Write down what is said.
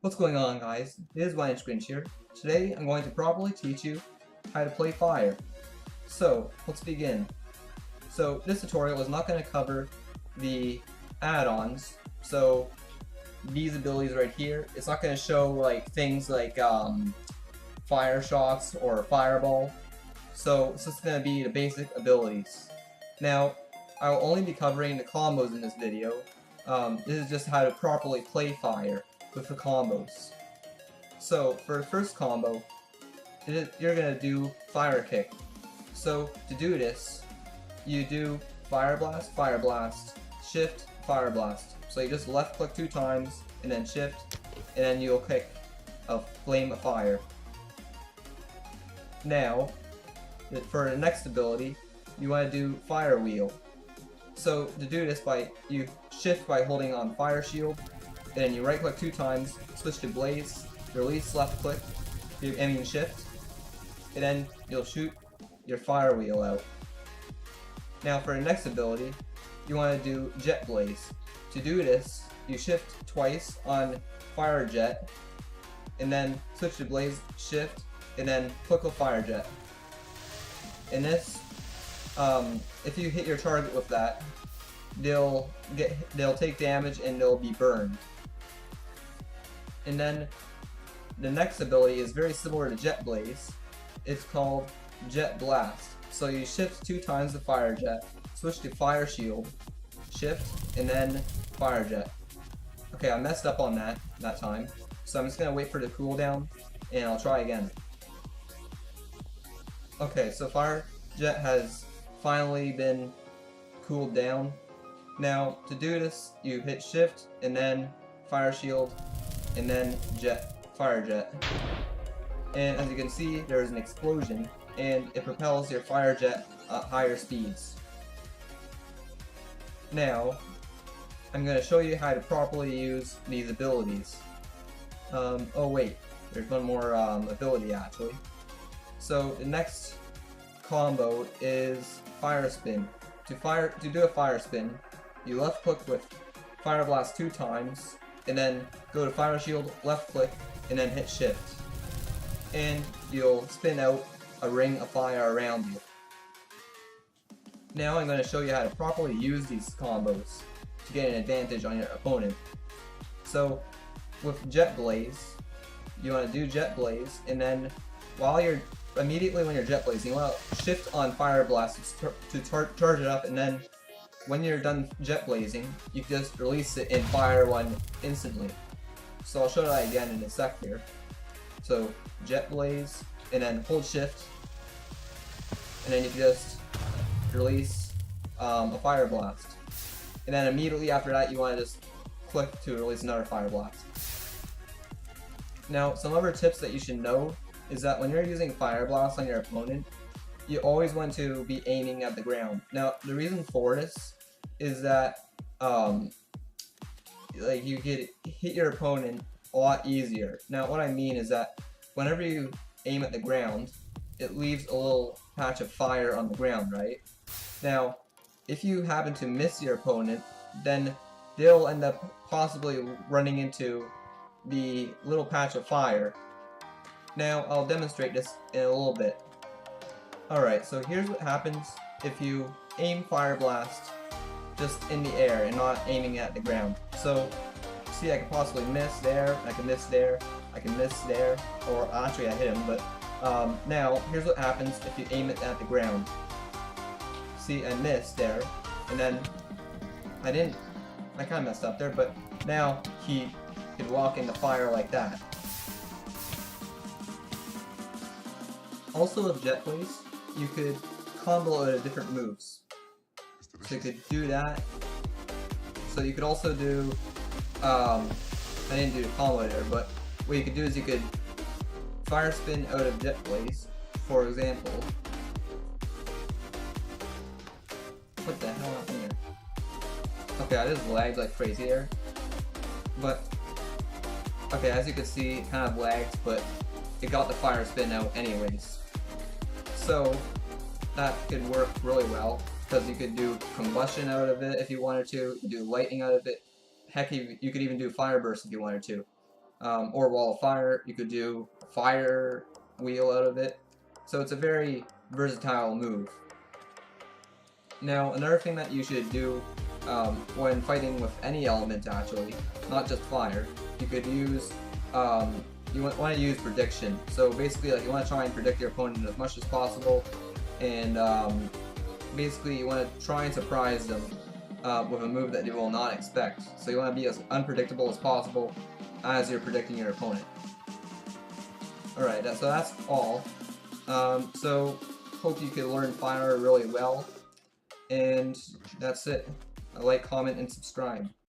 What's going on, guys? It is Ryan Scrinch here. Today I'm going to properly teach you how to play fire. So let's begin. So this tutorial is not going to cover the add-ons. So these abilities right here, it's not going to show like things like fire shots or fireball. So it's just going to be the basic abilities. Now I will only be covering the combos in this video. This is just how to properly play fire with the combos. So for the first combo, you're gonna do fire kick. So to do this, you do fire blast, shift, fire blast. So you just left click 2 times and then shift, and then you'll kick a flame of fire. Now, for the next ability, you want to do fire wheel. So to do this, you shift by holding on fire shield, and then you right click 2 times, switch to blaze, release left click, shift, and then you'll shoot your fire wheel out. Now for the next ability, you want to do jet blaze. To do this, you shift twice on fire jet, and then switch to blaze, shift, and then click with fire jet. In this, if you hit your target with that, they'll take damage and they'll be burned. And then the next ability is very similar to Jet Blaze. It's called Jet Blast. So you shift 2 times the fire jet, switch to fire shield, shift, and then fire jet. Okay, I messed up on that time. So I'm just gonna wait for the cooldown and I'll try again. Okay, so fire jet has finally been cooled down. Now to do this, you hit shift and then fire shield and then fire jet. And as you can see, there is an explosion and it propels your fire jet at higher speeds. Now, I'm going to show you how to properly use these abilities. Oh wait, there's one more ability actually. So the next combo is fire spin. To do a fire spin, you left click with fire blast 2 times, and then go to fire shield, left click, and then hit shift. And you'll spin out a ring of fire around you. Now I'm going to show you how to properly use these combos to get an advantage on your opponent. So with Jet Blaze, you want to do Jet Blaze, and then immediately when you're Jet Blazing, you want to shift on Fire Blast to charge it up, and then when you're done Jet Blazing, you can just release it and fire one instantly. So I'll show that again in a sec here. So Jet Blaze, and then hold shift, and then you can just release a Fire Blast. And then immediately after that, you want to just click to release another Fire Blast. Now, some other tips that you should know is that when you're using Fire Blast on your opponent, you always want to be aiming at the ground. Now, the reason for this is that like you could hit your opponent a lot easier. Now, what I mean is that whenever you aim at the ground, it leaves a little patch of fire on the ground, right? Now, if you happen to miss your opponent, then they'll end up possibly running into the little patch of fire. Now, I'll demonstrate this in a little bit. Alright, so here's what happens if you aim Fire Blast just in the air and not aiming at the ground. So, see, I could possibly miss there, I can miss there, I can miss there, or actually I hit him, but now, here's what happens if you aim it at the ground. See, I missed there, and then I kind of messed up there, but now he could walk into fire like that. Also with Jet Blaze, you could combo it at different moves. So you could do that. So you could also do, I didn't do the combo there, but what you could do is you could fire spin out of Jet Blaze, for example. What the hell happened here? Okay, I just lagged like crazy there. But, okay, as you can see, it kind of lagged, but it got the fire spin out anyways. So, that could work really well, because you could do combustion out of it if you wanted to, you could do lightning out of it, heck, you could even do fire burst if you wanted to. or Wall of Fire. You could do Fire Wheel out of it. So it's a very versatile move. Now, another thing that you should do when fighting with any element, actually, not just fire, you could use, you want to use prediction. So basically, like, you want to try and predict your opponent as much as possible, and basically you want to try and surprise them with a move that they will not expect. So you want to be as unpredictable as possible as you're predicting your opponent. Alright, so that's all. So hope you can learn fire really well. And that's it. Like, comment, and subscribe.